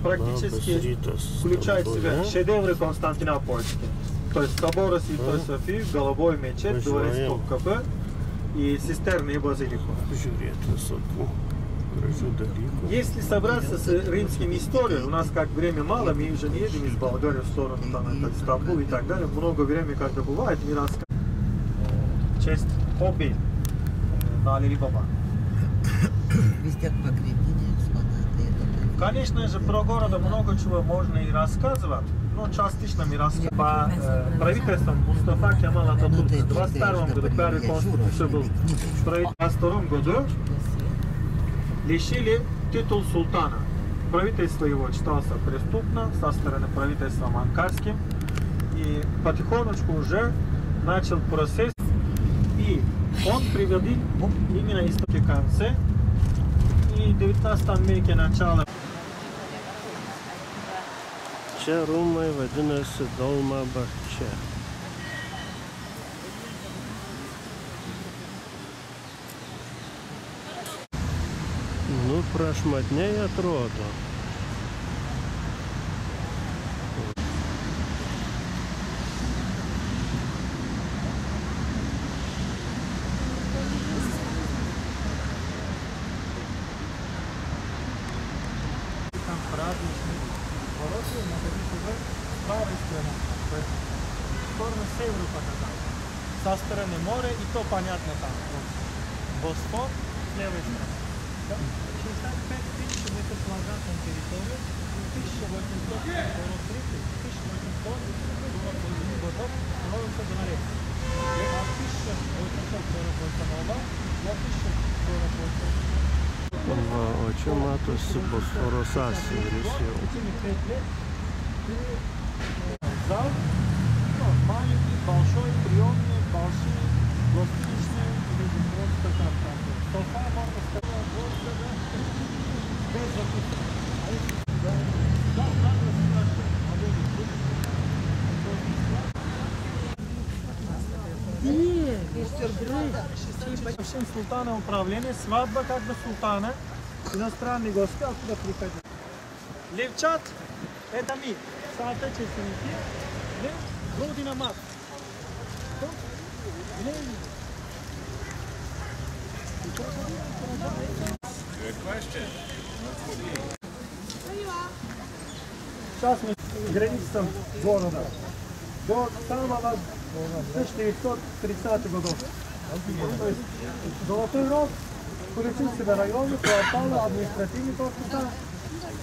практически включает в себя шедевры константинопольские. То есть собор Святой Софии, Голубой мечеть, дворец КП и цистерны и базилику. Если собраться с римским историей, у нас как время мало, мы уже не едем из Болгарии в сторону там, Стамбул и так далее. Много времени, когда бывает, мы рассказываем. Честь хобби на Алибаба. Конечно же, про города много чего можно и рассказывать, но частично мы рассказываем. По правительствам Мустафа Кемал Ататурк в 22 году первый конституция был, в 22 году лишили титул султана. Правительство его считалось преступно со стороны правительства Анкарским, и потихонечку уже начал процесс, и он приводил именно истоки к концу, и в 19 веке начало. Čia rūmai vadinasi Dolmabahčė. Nu, prašmatniai atrodo. Со стороны моря, и то понятно там. Босфор с левой стороны. 65 тысяч метров квадратной территории, 1843-1840 годов становится дворец. А 1848 до 1848. O čia matosi Bosforo sąsiauris jau. Зал, маленький, большой, приемный, большой, гостиничный, или просто как-то. Софа, можно сказать, просто, да, без закуски. А если, да, надо сюда. Султана управление, свадьба как бы султана, иностранные гости оттуда приходят. Левчат, это мы, соотечественники. Родина мат. Сейчас мы границам города. До самого 1930 годов. То есть Золотой Рог включил в себя районы, кварталы, административные корпуса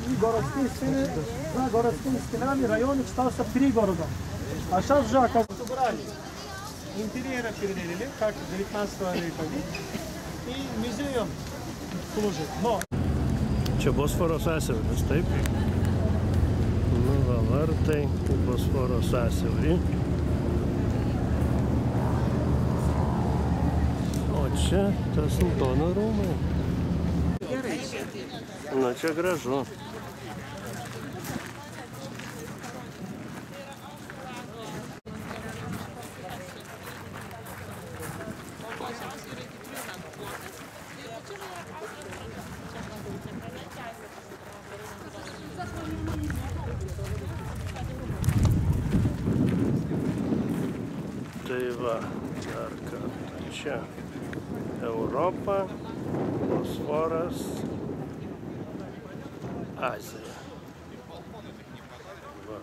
и городские стены. За городскими стенами районы считался 3 города. А сейчас же, как убрали, интерьеры переделили, как 19 века, и музеем служит. Но... Čia Bosforo sąsiauris, taip? Nu, va, vartai į Bosforo sąsiaurį. O čia tas Sultono rūmai. Nu, čia gražu. Tai va, dar kartą čia Europa, Bosforas, Azija. Va.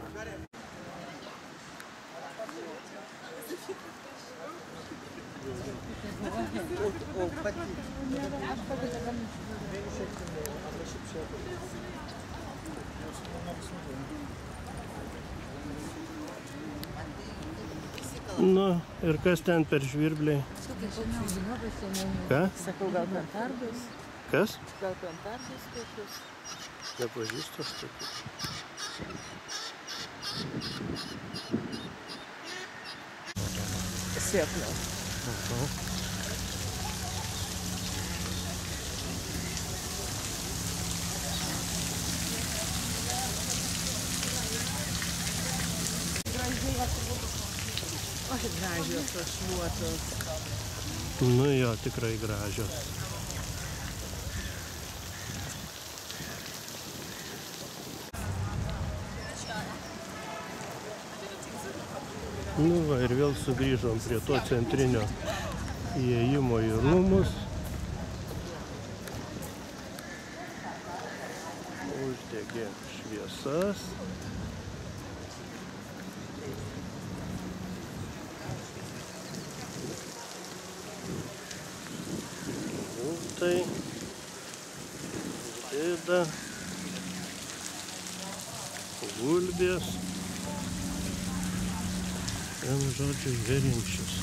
Nu, ir kas ten per žvirbliai? Ką? Sakau, gal Plantardos? Kas? Gal Plantardos kokius? Nepažįstu aš tokius. Sėkmė. Aha. Oi, gražios tos šluotos. Nu jo, tikrai gražios. Nu va, ir vėl sugrįžom prie to centrinio įėjimo į rūmus. Uždegė šviesas. Gultai. Dėda. Gulbės. Ten, žodžiu, žvėrinčius.